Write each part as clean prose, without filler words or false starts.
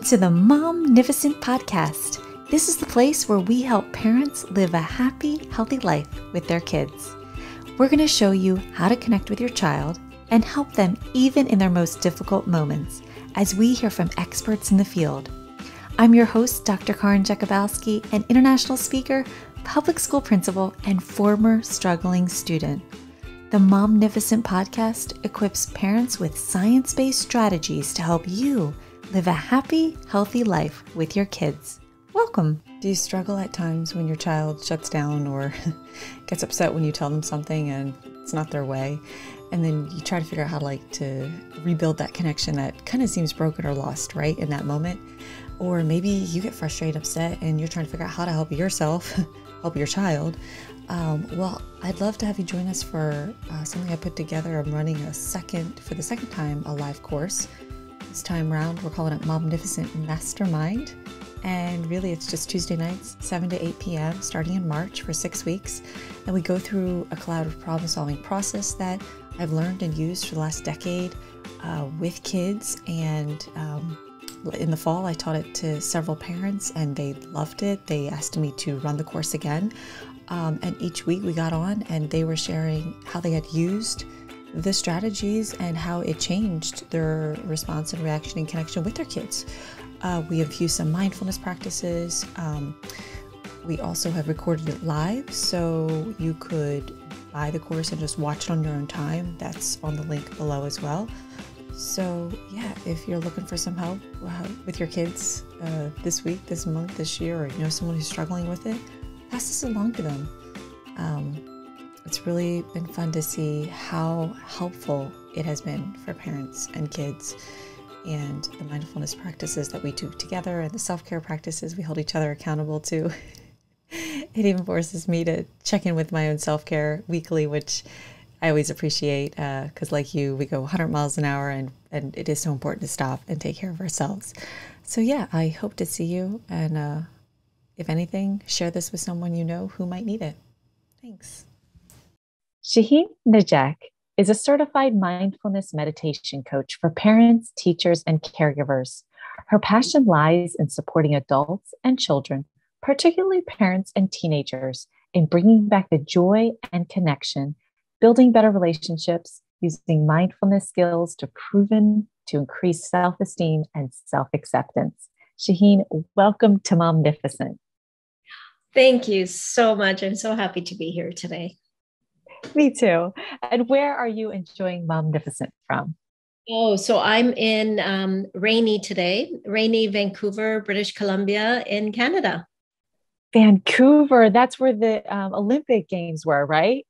to the Momnificent Podcast. This is the place where we help parents live a happy, healthy life with their kids. We're going to show you how to connect with your child and help them even in their most difficult moments as we hear from experts in the field. I'm your host, Dr. Karin Jakubowski, an international speaker, public school principal, and former struggling student. The Momnificent Podcast equips parents with science-based strategies to help you live a happy, healthy life with your kids. Welcome. Do you struggle at times when your child shuts down or gets upset when you tell them something and it's not their way? And then you try to figure out how to rebuild that connection that kind of seems broken or lost, right, in that moment. Or maybe you get frustrated, upset, and you're trying to figure out how to help yourself, help your child. Well, I'd love to have you join us for something I put together. I'm running for the second time, a live course. This time around, we're calling it Momnificent Mastermind. And really, it's just Tuesday nights, 7 to 8 p.m., starting in March for 6 weeks. And we go through a collaborative problem-solving process that I've learned and used for the last decade with kids. And in the fall, I taught it to several parents, and they loved it. They asked me to run the course again. And each week we got on, and they were sharing how they had used the strategies and how it changed their response and reaction and connection with their kids. We have used some mindfulness practices. We also have recorded it live, so you could buy the course and just watch it on your own time. That's on the link below as well. So yeah, if you're looking for some help with your kids this week, this month, this year, or you know someone who's struggling with it, pass this along to them. It's really been fun to see how helpful it has been for parents and kids, and the mindfulness practices that we do together and the self-care practices we hold each other accountable to. It even forces me to check in with my own self-care weekly, which I always appreciate because like you, we go 100 miles an hour and it is so important to stop and take care of ourselves. So yeah, I hope to see you, and if anything, share this with someone you know who might need it. Thanks. Shahin Najak is a certified mindfulness meditation coach for parents, teachers, and caregivers. Her passion lies in supporting adults and children, particularly parents and teenagers, in bringing back the joy and connection, building better relationships, using mindfulness skills to increase self-esteem and self-acceptance. Shahin, welcome to Momnificent. Thank you so much. I'm so happy to be here today. Me too. And where are you enjoying Momnificent from? Oh, so I'm in rainy Vancouver, British Columbia in Canada. Vancouver, that's where the Olympic Games were, right?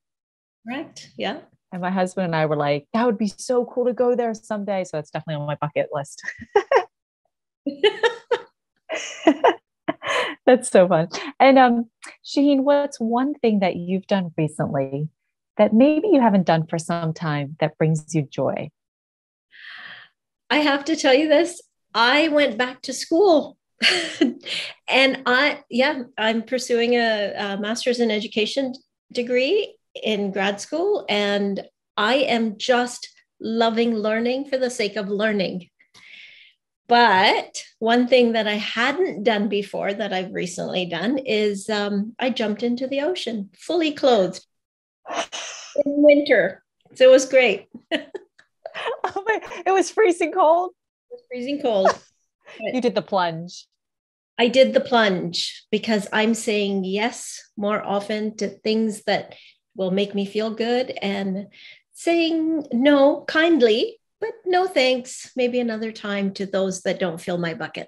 Correct. Yeah. And my husband and I were like, that would be so cool to go there someday. So it's definitely on my bucket list. That's so fun. And Shahin, what's one thing that you've done recently that maybe you haven't done for some time that brings you joy? I have to tell you this. I went back to school and I'm pursuing a master's in education degree in grad school, and I am just loving learning for the sake of learning. But one thing that I hadn't done before that I've recently done is I jumped into the ocean, fully clothed in winter. So it was great. Oh my, it was freezing cold? It was freezing cold. You did the plunge. I did the plunge because I'm saying yes more often to things that will make me feel good, and saying no kindly, but no thanks, maybe another time, to those that don't fill my bucket.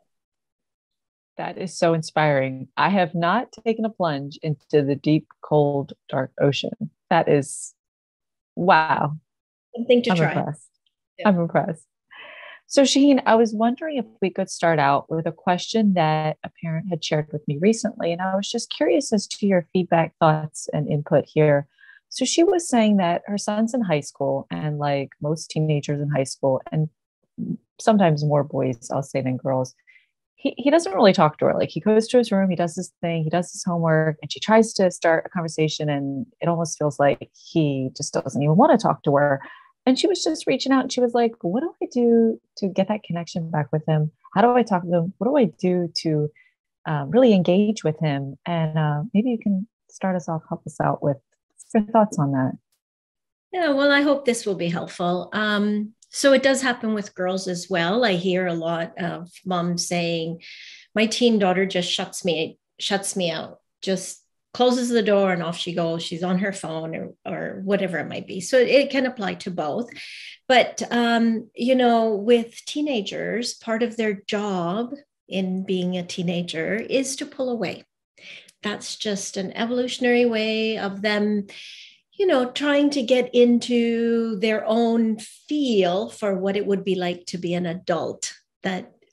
That is so inspiring. I have not taken a plunge into the deep, cold, dark ocean. That is, wow. Something to try. Impressed. Yeah. I'm impressed. So Shahin, I was wondering if we could start out with a question that a parent had shared with me recently. And I was just curious as to your feedback, thoughts, and input here. So she was saying that her son's in high school, and like most teenagers in high school, and sometimes more boys, I'll say, than girls, he doesn't really talk to her. Like, he goes to his room, he does his thing, he does his homework, and she tries to start a conversation, and it almost feels like he just doesn't even want to talk to her. And she was just reaching out, and she was like, what do I do to get that connection back with him? How do I talk to them? What do I do to really engage with him? And maybe you can start us off, help us out with your thoughts on that. Yeah, well, I hope this will be helpful. So it does happen with girls as well. I hear a lot of moms saying, my teen daughter just shuts me out, just closes the door and off she goes. She's on her phone or whatever it might be. So it can apply to both. But, with teenagers, part of their job in being a teenager is to pull away. That's just an evolutionary way of them, trying to get into their own feel for what it would be like to be an adult.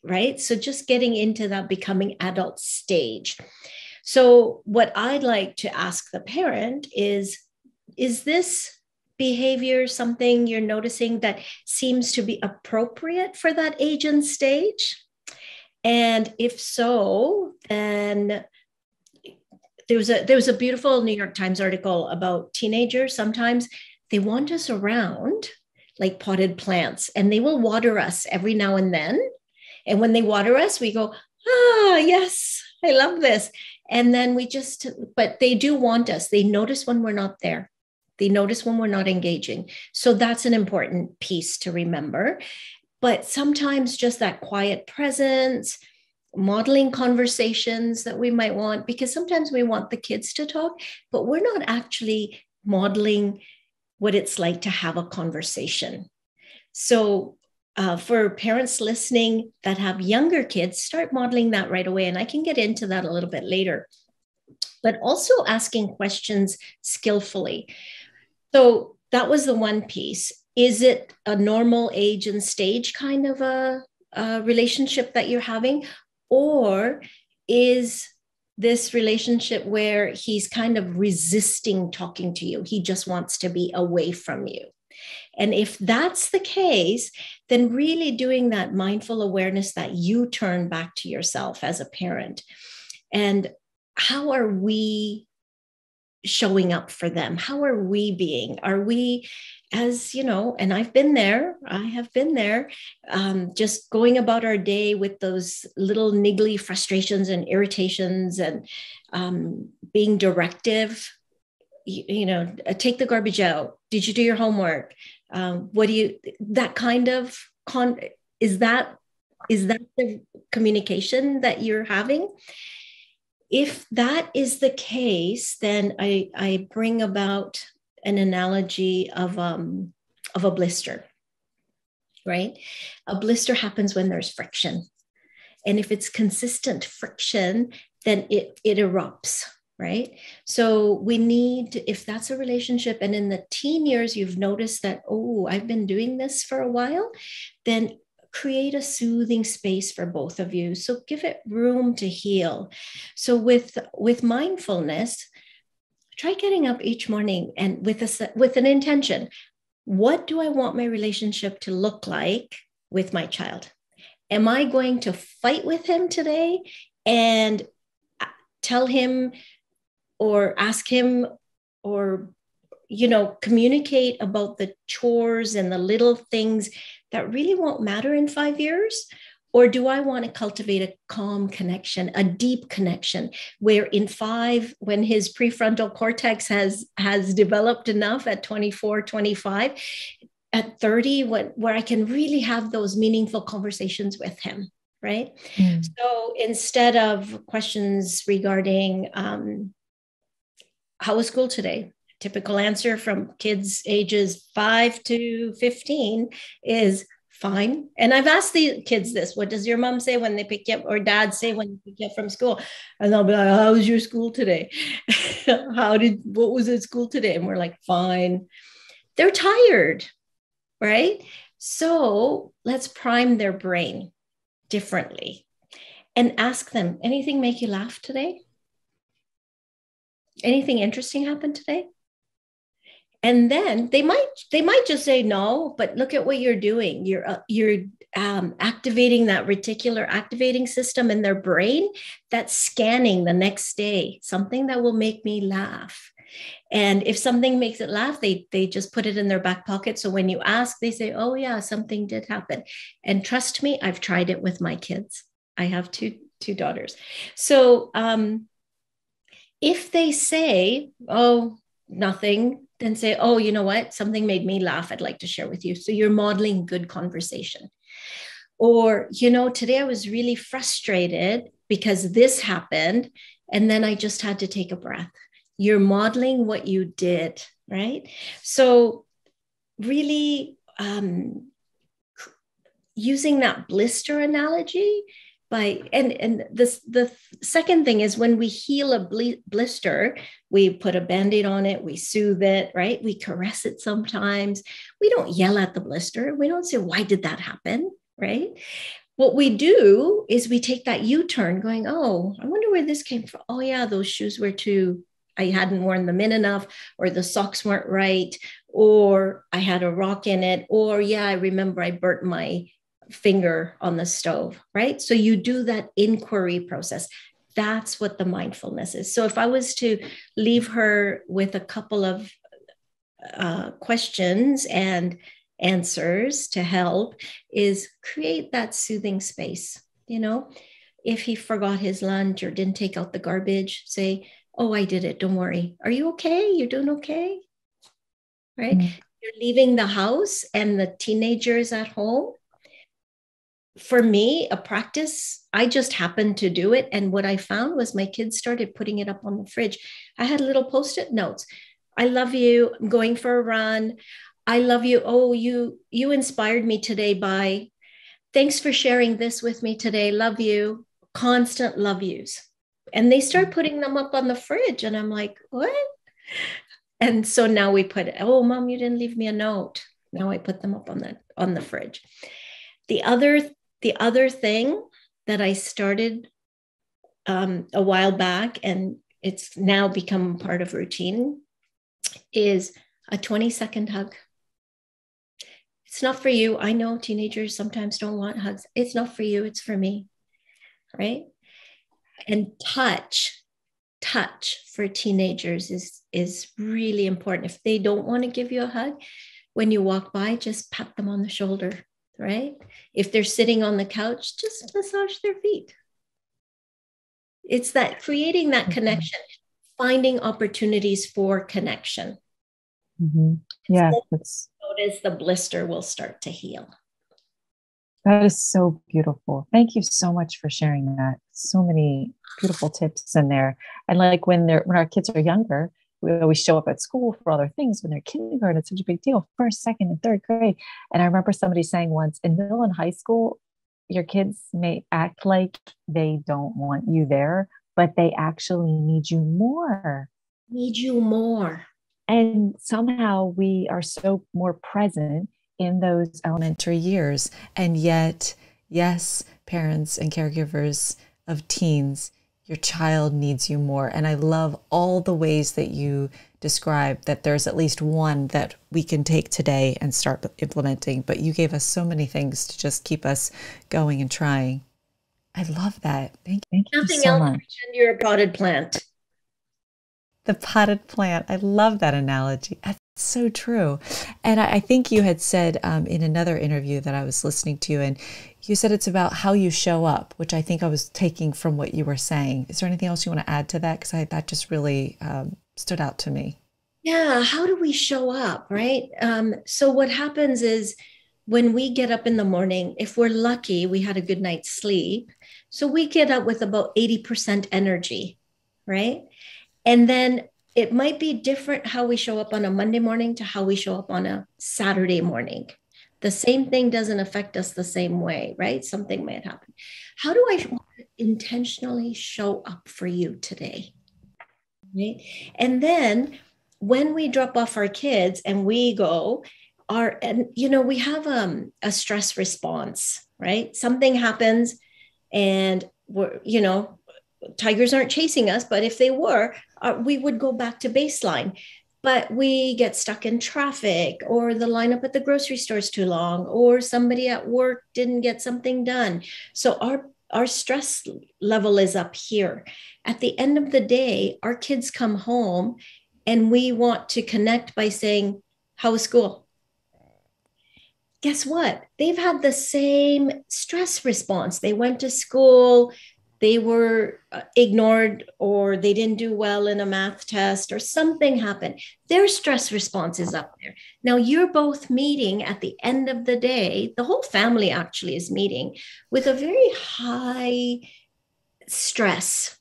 Right? So just getting into that becoming adult stage. So what I'd like to ask the parent is this behavior something you're noticing that seems to be appropriate for that age and stage? And if so, then there was a beautiful New York Times article about teenagers. Sometimes they want us around like potted plants, and they will water us every now and then. And when they water us, we go, yes, I love this. And then but they do want us. They notice when we're not there. They notice when we're not engaging. So that's an important piece to remember. But sometimes just that quiet presence, modeling conversations that we might want, because sometimes we want the kids to talk, but we're not actually modeling what it's like to have a conversation. So for parents listening that have younger kids, start modeling that right away. And I can get into that a little bit later, but also asking questions skillfully. So that was the one piece. Is it a normal age and stage kind of a relationship that you're having? Or is this relationship where he's kind of resisting talking to you? He just wants to be away from you. And if that's the case, then really doing that mindful awareness that you turn back to yourself as a parent. And how are we showing up for them? How are we being? Are we, as you know, and I have been there, just going about our day with those little niggly frustrations and irritations and being directive, take the garbage out. Did you do your homework? That kind of, is that the communication that you're having? If that is the case, then I bring about an analogy of a blister, right? A blister happens when there's friction. And if it's consistent friction, then it erupts, right? So we need, if that's a relationship and in the teen years, you've noticed that, I've been doing this for a while, then create a soothing space for both of you. So give it room to heal. So with mindfulness, try getting up each morning and with an intention. What do I want my relationship to look like with my child? Am I going to fight with him today and tell him or ask him or communicate about the chores and the little things that really won't matter in 5 years? Or do I want to cultivate a calm connection, a deep connection, where in 5, when his prefrontal cortex has developed enough at 24, 25, at 30, where I can really have those meaningful conversations with him, right? Mm. So instead of questions regarding how was school today? Typical answer from kids ages 5 to 15 is fine. And I've asked the kids this: what does your mom say when they pick you up, or dad say when you pick you up from school? And they'll be like, how was your school today? What was at school today? And we're like, fine. They're tired, right? So let's prime their brain differently and ask them, anything make you laugh today? Anything interesting happen today? And then they might just say no, but look at what you're doing. You're activating that reticular activating system in their brain that's scanning the next day, something that will make me laugh. And if something makes it laugh, they just put it in their back pocket. So when you ask, they say, oh yeah, something did happen. And trust me, I've tried it with my kids. I have two daughters. So if they say, oh, nothing, then say, oh, you know what? Something made me laugh. I'd like to share with you. So you're modeling good conversation. Or, today I was really frustrated because this happened. And then I just had to take a breath. You're modeling what you did, right? So really using that blister analogy and the second thing is when we heal a blister, we put a Band-Aid on it, we soothe it, right? We caress it sometimes. We don't yell at the blister. We don't say, why did that happen, right? What we do is we take that U-turn going, oh, I wonder where this came from. Oh yeah, those shoes were I hadn't worn them in enough, or the socks weren't right, or I had a rock in it, or yeah, I remember I burnt my finger on the stove, right? So you do that inquiry process. That's what the mindfulness is. So if I was to leave her with a couple of questions and answers to help, is create that soothing space. If he forgot his lunch or didn't take out the garbage, say, oh, I did it. Don't worry. Are you okay? You're doing okay? Right? Mm-hmm. You're leaving the house and the teenager is at home. For me, a practice, I just happened to do it. And what I found was my kids started putting it up on the fridge. I had little Post-it notes. I love you. I'm going for a run. I love you. Oh, you inspired me today by, thanks for sharing this with me today. Love you. Constant love yous. And they start putting them up on the fridge. And I'm like, what? And so now we put, oh, Mom, you didn't leave me a note. Now I put them up on the fridge. The other thing that I started a while back, and it's now become part of routine, is a 20-second hug. It's not for you. I know teenagers sometimes don't want hugs. It's not for you. It's for me, right? And touch for teenagers is really important. If they don't want to give you a hug, when you walk by, just pat them on the shoulder, right? If they're sitting on the couch, just massage their feet. It's that creating that connection, finding opportunities for connection. Mm-hmm. Yeah. Notice the blister will start to heal. That is so beautiful. Thank you so much for sharing that. So many beautiful tips in there. And like when our kids are younger, we always show up at school for other things. When they're kindergarten, it's such a big deal. First, second, and third grade. And I remember somebody saying once, in middle and high school, your kids may act like they don't want you there, but they actually need you more. Need you more. And somehow we are so more present in those elementary years. And yet, yes, parents and caregivers of teens, your child needs you more. And I love all the ways that you describe that there's at least one that we can take today and start implementing. But you gave us so many things to just keep us going and trying. I love that. Thank you Nothing so else much. Pretend you're a potted plant. The potted plant. I love that analogy. That's so true. And I think you had said in another interview that I was listening to, and you said it's about how you show up, which I think I was taking from what you were saying. Is there anything else you want to add to that? Because that just really stood out to me. Yeah. How do we show up, right? So what happens is when we get up in the morning, if we're lucky, we had a good night's sleep. So we get up with about 80% energy, right? And then it might be different how we show up on a Monday morning to how we show up on a Saturday morning. The same thing doesn't affect us the same way, right? Something might happen. How do I intentionally show up for you today? Right? And then when we drop off our kids and we go, we have a stress response, right? Something happens and tigers aren't chasing us, but if they were, we would go back to baseline. But we get stuck in traffic, or the lineup at the grocery store is too long, or somebody at work didn't get something done. So our stress level is up here. At the end of the day, our kids come home And we want to connect by saying, how was school? Guess what? They've had the same stress response. They went to school, they were ignored, or they didn't do well in a math test, or something happened. Their stress response is up there. Now you're both meeting at the end of the day. The whole family actually is meeting with a very high stress,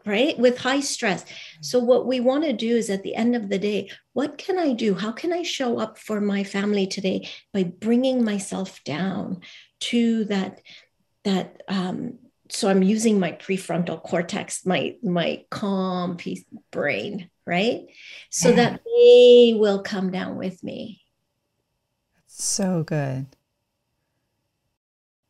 right? With high stress. So what we want to do is at the end of the day, what can I do? How can I show up for my family today by bringing myself down to that, so I'm using my prefrontal cortex, my calm peace brain, right? So that they will come down with me. So good.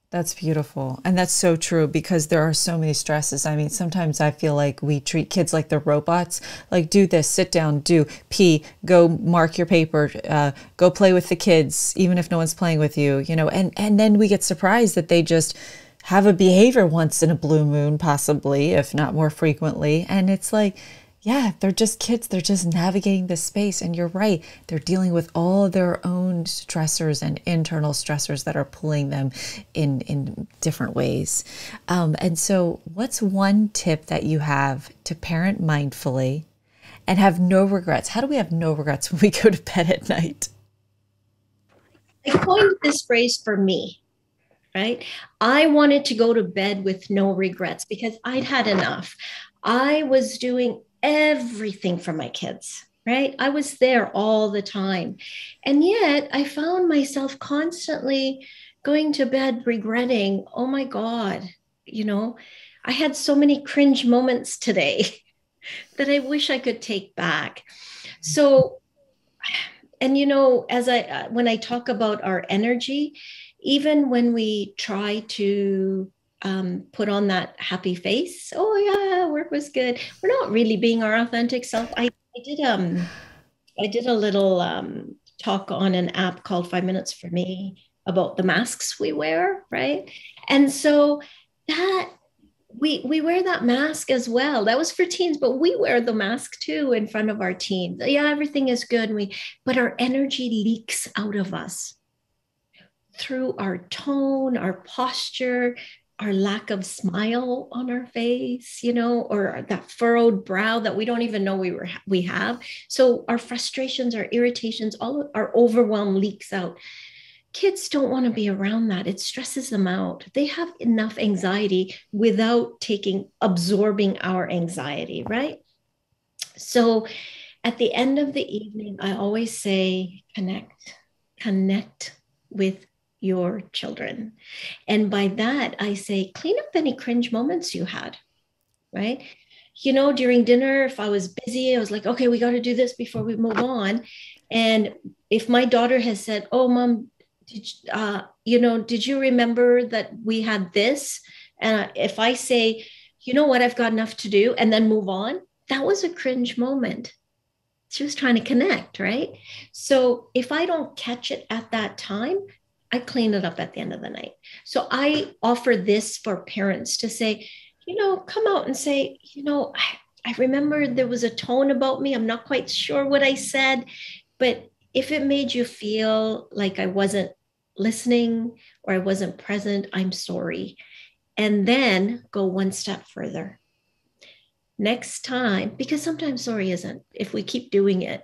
That's beautiful. And that's so true, because there are so many stresses. I mean, sometimes I feel like we treat kids like they're robots, like do this, sit down, do, pee, go mark your paper, go play with the kids, even if no one's playing with you, you know, and then we get surprised that they just have a behavior once in a blue moon, possibly, if not more frequently. And it's like, yeah, they're just kids. They're just navigating this space. And you're right. They're dealing with all their own stressors and internal stressors that are pulling them in different ways. And so what's one tip that you have to parent mindfully and have no regrets? How do we have no regrets when we go to bed at night? I coined this phrase for me, right? I wanted to go to bed with no regrets because I'd had enough. I was doing everything for my kids, right? I was there all the time. And yet I found myself constantly going to bed regretting, oh my God, you know, I had so many cringe moments today that I wish I could take back. So, and you know, when I talk about our energy, even when we try to put on that happy face, oh yeah, work was good, we're not really being our authentic self. I did a little talk on an app called 5 Minutes for Me about the masks we wear, right? And so that we wear that mask as well. That was for teens, but we wear the mask too in front of our teens. Yeah, everything is good. But our energy leaks out of us through our tone, our posture, our lack of smile on our face, you know, or that furrowed brow that we don't even know we have. So our frustrations, our irritations, all our overwhelm leaks out. Kids don't want to be around that. It stresses them out. They have enough anxiety without absorbing our anxiety, right? So at the end of the evening, I always say, connect with your children. And by that, I say, clean up any cringe moments you had, right? You know, during dinner, if I was busy, I was like, okay, we got to do this before we move on. And if my daughter has said, oh, Mom, did you remember that we had this? And if I say, you know what, I've got enough to do, and then move on, that was a cringe moment. She was trying to connect, right? So if I don't catch it at that time, I clean it up at the end of the night. So I offer this for parents to say, you know, come out and say, you know, I remember there was a tone about me. I'm not quite sure what I said, but if it made you feel like I wasn't listening or I wasn't present, I'm sorry. And then go one step further. Next time, because sometimes sorry isn't, if we keep doing it,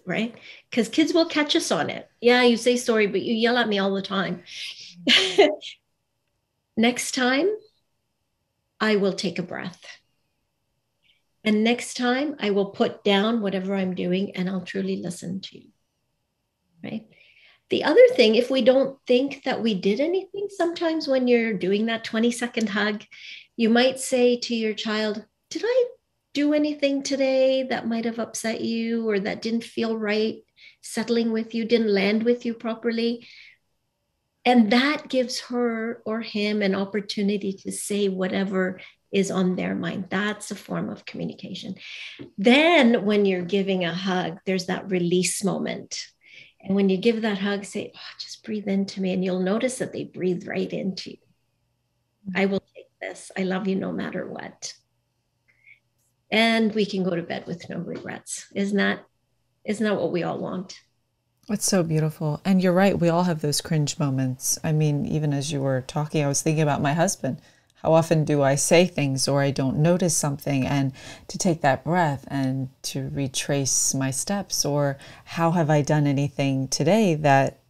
right? Because kids will catch us on it. Yeah, you say sorry, but you yell at me all the time. Next time, I will take a breath. And next time, I will put down whatever I'm doing and I'll truly listen to you, right? The other thing, if we don't think that we did anything, sometimes when you're doing that 20-second hug, you might say to your child, did I do anything today that might have upset you or that didn't feel right, settling with you, didn't land with you properly? And that gives her or him an opportunity to say whatever is on their mind. That's a form of communication. Then when you're giving a hug, there's that release moment. And when you give that hug, say, oh, just breathe into me. And you'll notice that they breathe right into you. I will take this. I love you no matter what. and we can go to bed with no regrets. Isn't that what we all want? It's so beautiful. And you're right. We all have those cringe moments. I mean, even as you were talking, I was thinking about my husband. How often do I say things or I don't notice something, and to take that breath and to retrace my steps? Or how have I done anything today that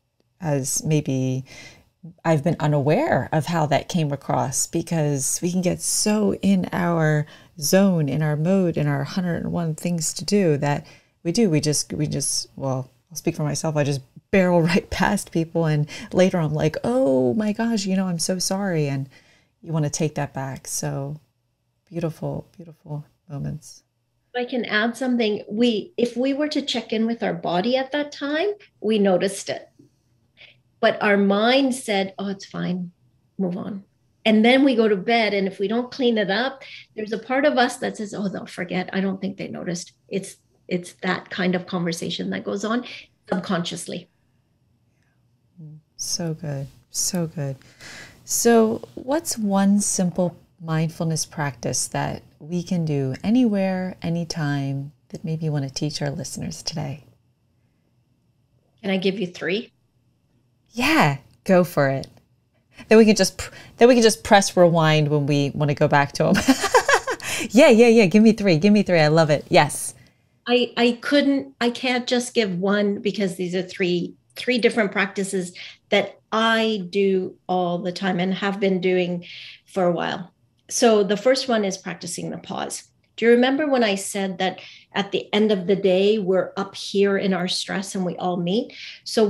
has maybe I've been unaware of how that came across? Because we can get so in our zone, in our mode, in our 101 things to do that we just, well, I'll speak for myself. I just barrel right past people. And later I'm like, oh my gosh, I'm so sorry. And you want to take that back. So beautiful, beautiful moments. If I can add something, if we were to check in with our body at that time, we noticed it. But our mind said, oh, it's fine, move on. And then we go to bed. And if we don't clean it up, there's a part of us that says, oh, they'll forget. I don't think they noticed. It's that kind of conversation that goes on subconsciously. So good. So good. So what's one simple mindfulness practice that we can do anywhere, anytime, that maybe you want to teach our listeners today? Can I give you 3? Yeah, go for it. Then we can just press rewind when we want to go back to them. Yeah. Give me 3. I love it. Yes. I can't just give one, because these are three different practices that I do all the time and have been doing for a while. So the first one is practicing the pause. Do you remember when I said that at the end of the day, we're up here in our stress and we all meet? So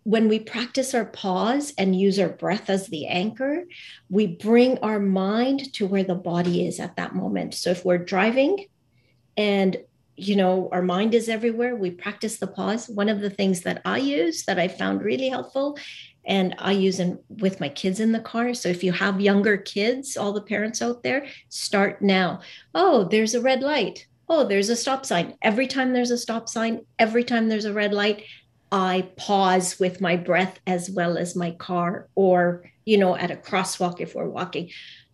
when we practice our pause and use our breath as the anchor, we bring our mind to where the body is at that moment. So if we're driving and our mind is everywhere, we practice the pause. One of the things that I use that I found really helpful, and I use with my kids in the car. So if you have younger kids, all the parents out there, start now. Oh, there's a red light. Oh, there's a stop sign. Every time there's a stop sign, every time there's a red light, I pause with my breath as well as my car, or, at a crosswalk if we're walking.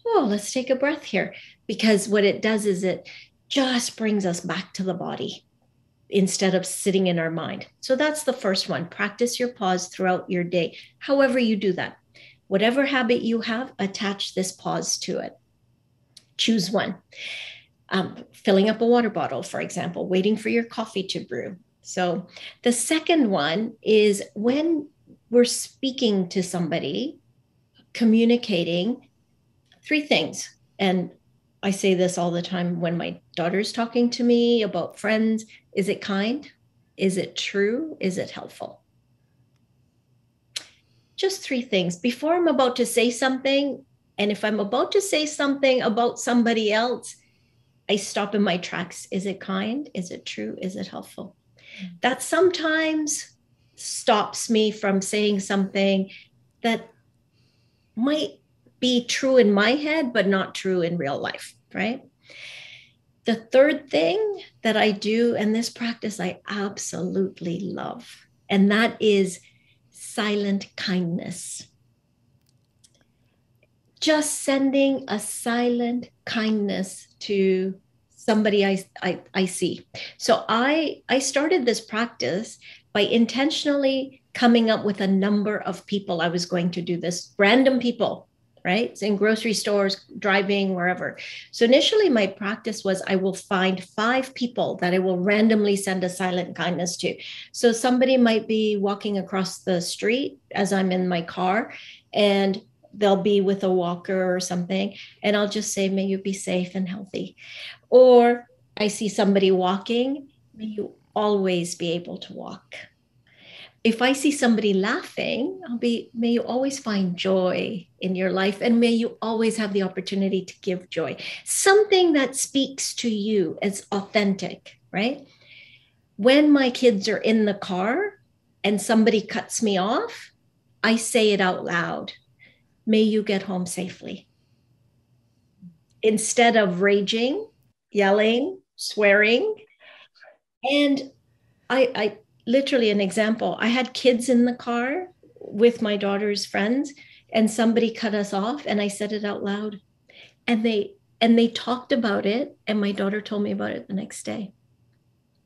Oh, let's take a breath here. Because what it does is it just brings us back to the body instead of sitting in our mind. So that's the first one. Practice your pause throughout your day. However you do that, whatever habit you have, attach this pause to it. Choose one. Filling up a water bottle, for example, waiting for your coffee to brew. So the second one is when we're speaking to somebody, communicating, 3 things. And I say this all the time when my daughter's talking to me about friends. Is it kind? Is it true? Is it helpful? Just 3 things. Before I'm about to say something, and if I'm about to say something about somebody else, I stop in my tracks. Is it kind? Is it true? Is it helpful? That sometimes stops me from saying something that might be true in my head, but not true in real life, right? The third thing that I do, and this practice I absolutely love, and that is silent kindness. Just sending a silent kindness to somebody I see. So I started this practice by intentionally coming up with a number of people I was going to do this, random people, right? It's in grocery stores, driving, wherever. So initially my practice was I will find 5 people that I will randomly send a silent kindness to. So somebody might be walking across the street as I'm in my car, and they'll be with a walker or something. And I'll just say, may you be safe and healthy. Or I see somebody walking, may you always be able to walk. If I see somebody laughing, may you always find joy in your life, and may you always have the opportunity to give joy. Something that speaks to you as authentic, right? When my kids are in the car and somebody cuts me off, I say it out loud. May you get home safely. Instead of raging, yelling, swearing. And I literally, an example, I had kids in the car with my daughter's friends, and somebody cut us off, and I said it out loud. And they And they talked about it. And my daughter told me about it the next day.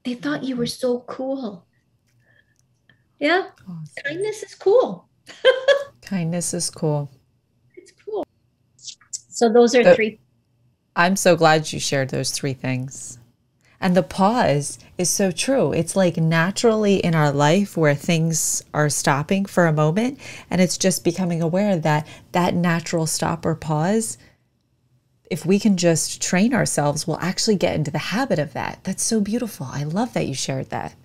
They thought you were so cool. Yeah. Awesome. Kindness is cool. Kindness is cool. It's cool. So those are three. I'm so glad you shared those three things. And the pause is so true. It's like naturally in our life where things are stopping for a moment, and it's just becoming aware that that natural stop or pause, if we can just train ourselves, we'll actually get into the habit of that. That's so beautiful. I love that you shared that.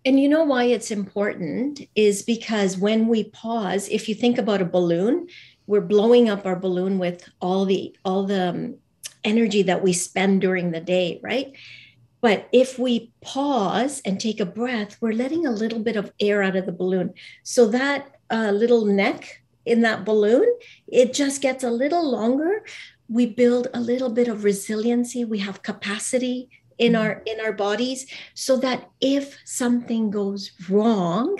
And you know why it's important is because when we pause, if you think about a balloon, we're blowing up our balloon with all the energy that we spend during the day, right? But if we pause and take a breath, we're letting a little bit of air out of the balloon. So that little neck in that balloon, it just gets a little longer. We build a little bit of resiliency. We have capacity in our bodies, so that if something goes wrong,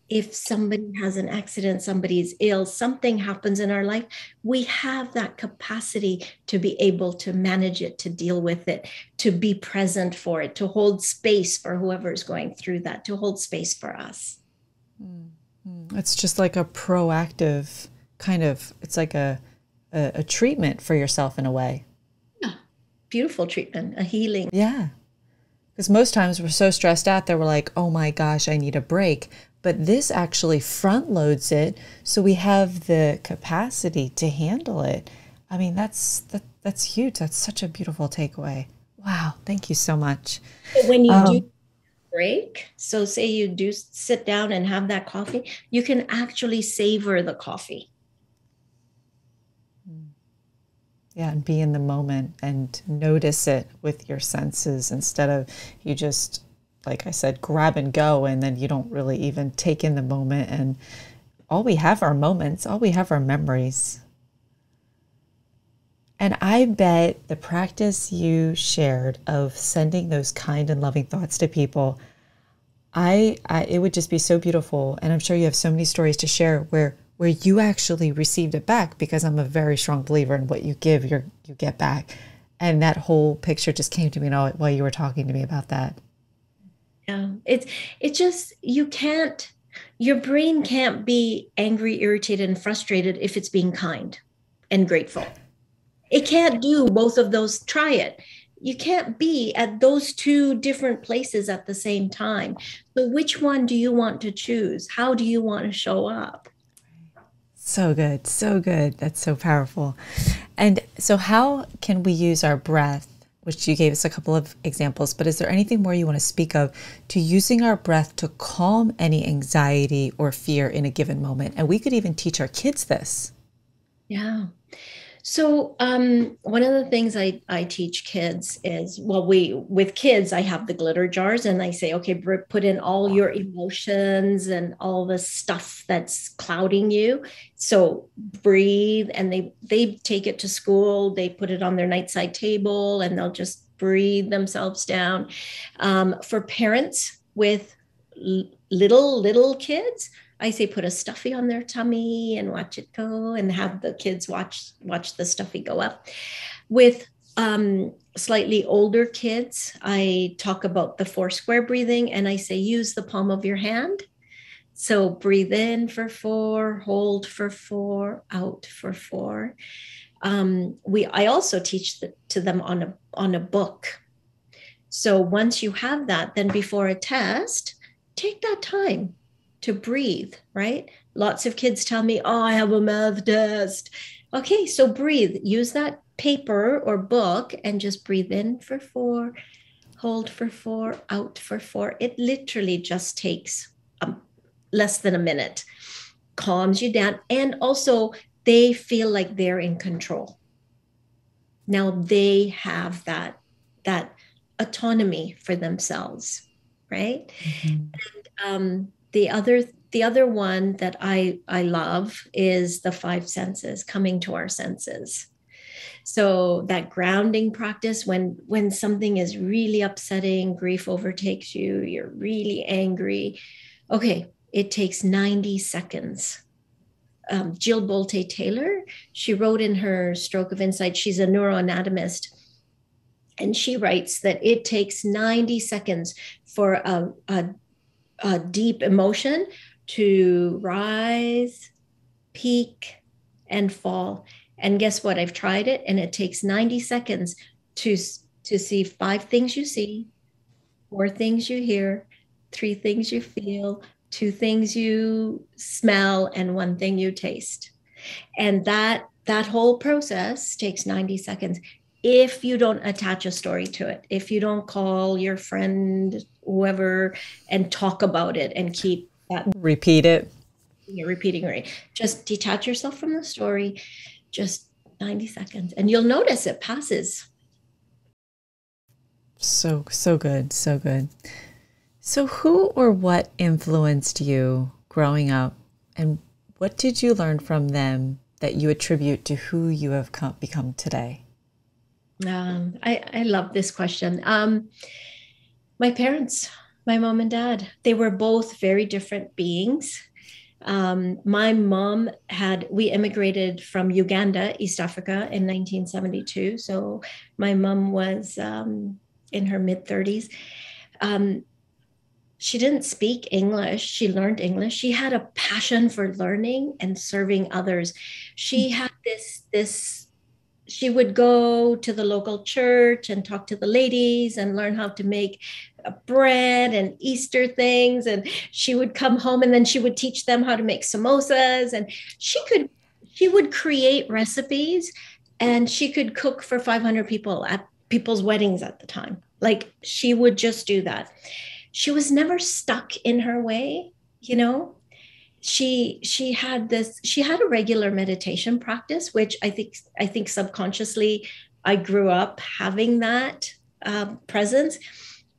if somebody has an accident, somebody's ill, something happens in our life, we have that capacity to be able to manage it, to deal with it, to be present for it, to hold space for whoever's going through that, to hold space for us. It's just like a proactive kind of, it's like a treatment for yourself in a way. Yeah. Beautiful treatment, a healing. Yeah. Because most times we're so stressed out that we're like, oh my gosh, I need a break. But this actually front loads it, so we have the capacity to handle it. I mean, that's huge. That's such a beautiful takeaway. Wow, thank you so much. When you do break, so say you do sit down and have that coffee, you can actually savor the coffee. Yeah, and be in the moment and notice it with your senses instead of you just, like I said, grab and go, and then you don't really even take in the moment. And all we have are moments, all we have are memories. And I bet the practice you shared of sending those kind and loving thoughts to people, it would just be so beautiful. And I'm sure you have so many stories to share where you actually received it back, because I'm a very strong believer in what you give, you get back. And that whole picture just came to me while you were talking to me about that. Yeah, it's just, your brain can't be angry, irritated, and frustrated if it's being kind and grateful. It can't do both of those. Try it. You can't be at those two different places at the same time. So which one do you want to choose? How do you want to show up? So good. So good. That's so powerful. And so how can we use our breath, which you gave us a couple of examples, but is there anything more you want to speak of to using our breath to calm any anxiety or fear in a given moment? And we could even teach our kids this. Yeah. So one of the things I teach kids is, with kids, I have the glitter jars, and I say, okay, put in all your emotions and all the stuff that's clouding you. So breathe, and they take it to school. They put it on their nightside table, and they'll just breathe themselves down. For parents with little kids, I say put a stuffy on their tummy and watch it go, and have the kids watch the stuffy go up. With slightly older kids, I talk about the Foursquare breathing, and I say use the palm of your hand. So breathe in for 4, hold for 4, out for 4. I also teach to them on a book. So once you have that, then before a test, take that time to breathe, right? Lots of kids tell me, oh, I have a math test. Okay, so breathe. Use that paper or book and just breathe in for 4, hold for 4, out for 4. It literally just takes less than a minute, calms you down. And also they feel like they're in control. Now they have that autonomy for themselves, right? Mm-hmm. And the other one that I love is the 5 senses, coming to our senses. So that grounding practice, when something is really upsetting, grief overtakes you, you're really angry. Okay, it takes 90 seconds Jill Bolte Taylor. She wrote in her Stroke of Insight, she's a neuroanatomist, and she writes that it takes 90 seconds for a deep emotion to rise, peak, and fall. And guess what? I've tried it, and it takes 90 seconds to see 5 things you see, 4 things you hear, 3 things you feel, 2 things you smell, and 1 thing you taste. And that whole process takes 90 seconds. If you don't attach a story to it, if you don't call your friend, whoever, and talk about it and keep that. Repeat it. You're repeating, right? Just detach yourself from the story, just 90 seconds, and you'll notice it passes. So good. So good. So who or what influenced you growing up, and what did you learn from them that you attribute to who you have become today? I love this question. My parents, my mom and dad, they were both very different beings. My mom we immigrated from Uganda, East Africa in 1972. So my mom was in her mid-30s. She didn't speak English. She learned English. She had a passion for learning and serving others. She had she would go to the local church and talk to the ladies and learn how to make bread and Easter things. And she would come home and then she would teach them how to make samosas. And she would create recipes, and she could cook for 500 people at people's weddings at the time. Like, she would just do that. She was never stuck in her way, you know. She had a regular meditation practice, which I think subconsciously I grew up having that presence.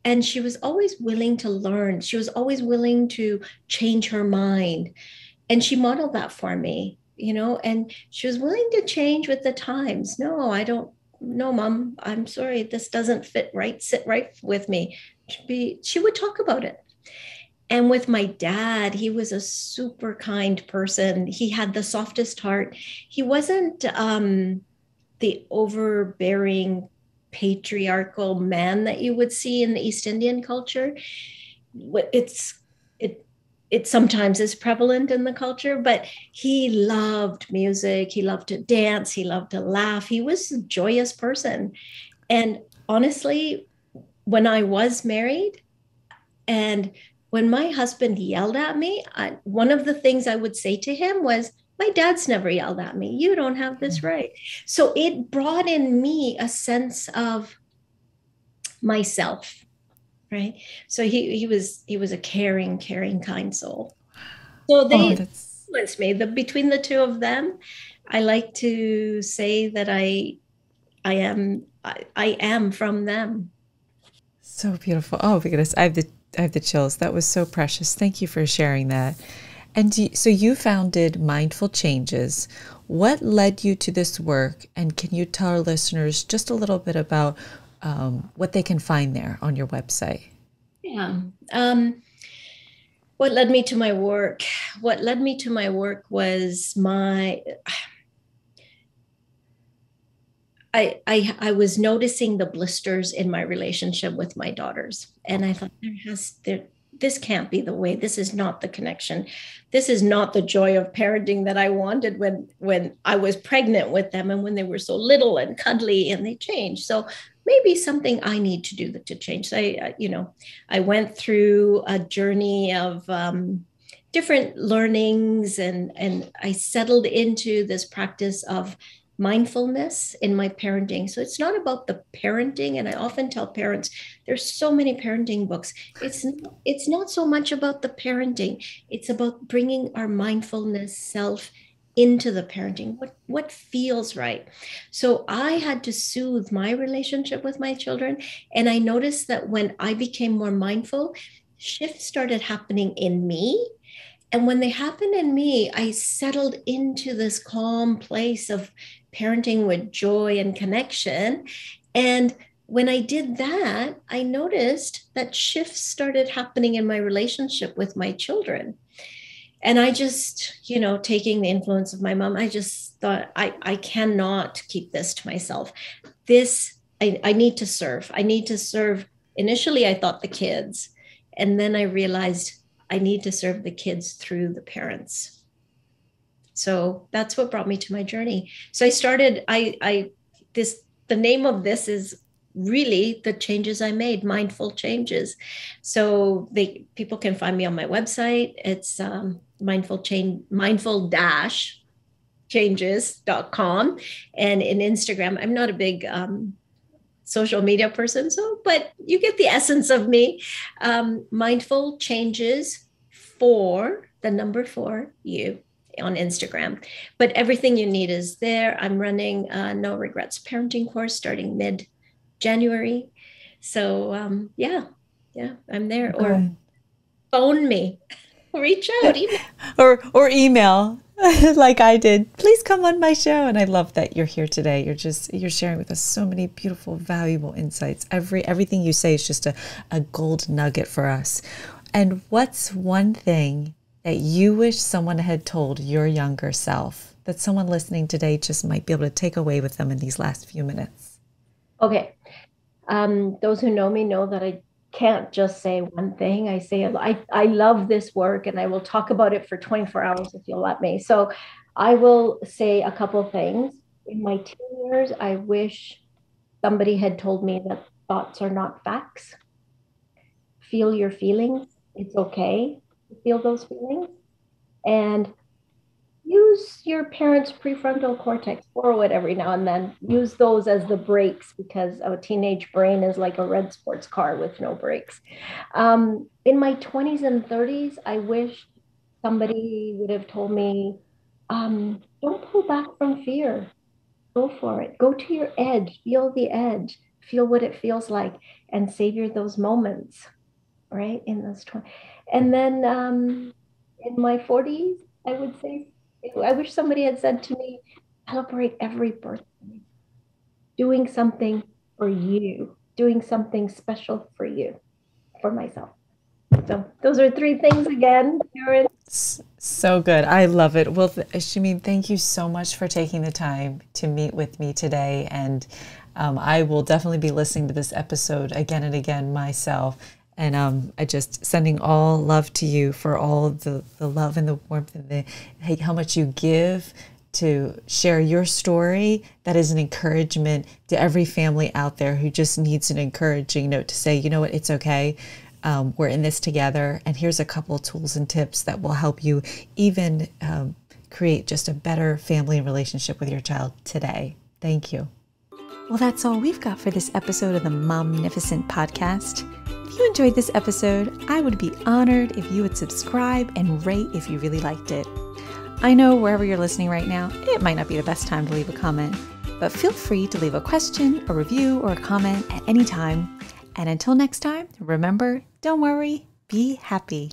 And she was always willing to learn. She was always willing to change her mind. And she modeled that for me, you know, and she was willing to change with the times. No, I don't. No, Mom, I'm sorry. This doesn't sit right with me. She would talk about it. And with my dad, he was a super kind person. He had the softest heart. He wasn't the overbearing patriarchal man that you would see in the East Indian culture. It sometimes is prevalent in the culture, but he loved music. He loved to dance. He loved to laugh. He was a joyous person. And honestly, when I was married and when my husband yelled at me, one of the things I would say to him was, my dad's never yelled at me. You don't have this right. So it brought in me a sense of myself, right? So he was a caring, kind soul. So they influenced me. Between the two of them, I like to say that I am from them. So beautiful. Oh my goodness, I have the chills. That was so precious. Thank you for sharing that. And so you founded Mindful Changes. What led you to this work? And can you tell our listeners just a little bit about what they can find there on your website? Yeah. What led me to my work? What led me to my work was I was noticing the blisters in my relationship with my daughters. And I thought, this can't be the way. This is not the connection. This is not the joy of parenting that I wanted when I was pregnant with them and when they were so little and cuddly, and they changed. So maybe something I need to do to change. So I went through a journey of different learnings, and I settled into this practice of mindfulness in my parenting. So it's not about the parenting. And I often tell parents, there's so many parenting books. It's not so much about the parenting. It's about bringing our mindfulness self into the parenting, what feels right. So I had to soothe my relationship with my children. And I noticed that when I became more mindful, shifts started happening in me. And when they happened in me, I settled into this calm place of parenting with joy and connection. And when I did that, I noticed that shifts started happening in my relationship with my children. And I just, taking the influence of my mom, I just thought, I cannot keep this to myself. I need to serve. I need to serve. Initially, I thought the kids. And then I realized I need to serve the kids through the parents. So that's what brought me to my journey. So I started, the name of this is really the changes I made, mindful changes. So people can find me on my website. It's mindful-changes.com. And in Instagram, I'm not a big social media person, but you get the essence of me. Mindful changes for the number 4 you on Instagram. But everything you need is there. I'm running a no regrets parenting course starting mid-January. So I'm there. Good. Or phone me, reach out, email. or email like I did. Please come on my show. And I love that you're here today. You're sharing with us so many beautiful, valuable insights. Everything you say is just a gold nugget for us. And what's one thing that you wish someone had told your younger self, that someone listening today just might be able to take away with them in these last few minutes? Okay. Those who know me know that I can't just say one thing. I love this work, and I will talk about it for 24 hours if you'll let me. So I will say a couple of things. In my teen years, I wish somebody had told me that thoughts are not facts. Feel your feelings. It's okay to feel those feelings. And use your parents' prefrontal cortex, borrow it every now and then. Use those as the brakes, because a teenage brain is like a red sports car with no brakes. In my 20s and 30s, I wish somebody would have told me, don't pull back from fear. Go for it. Go to your edge. Feel the edge. Feel what it feels like, and savor those moments, right? In those 20s. And then in my 40s, I would say, I wish somebody had said to me, celebrate every birthday, doing something for you, doing something special for you, for myself. So those are 3 things again, Karen. So good. I love it. Well, Shahin, thank you so much for taking the time to meet with me today. And I will definitely be listening to this episode again and again myself. And I just sending all love to you for all the love and the warmth and how much you give to share your story. That is an encouragement to every family out there who just needs an encouraging note to say, you know what, it's okay. We're in this together. And here's a couple of tools and tips that will help you even create just a better family relationship with your child today. Thank you. Well, that's all we've got for this episode of the Momnificent Podcast. If you enjoyed this episode, I would be honored if you would subscribe and rate if you really liked it. I know wherever you're listening right now, it might not be the best time to leave a comment, but feel free to leave a question, a review, or a comment at any time. And until next time, remember, don't worry, be happy.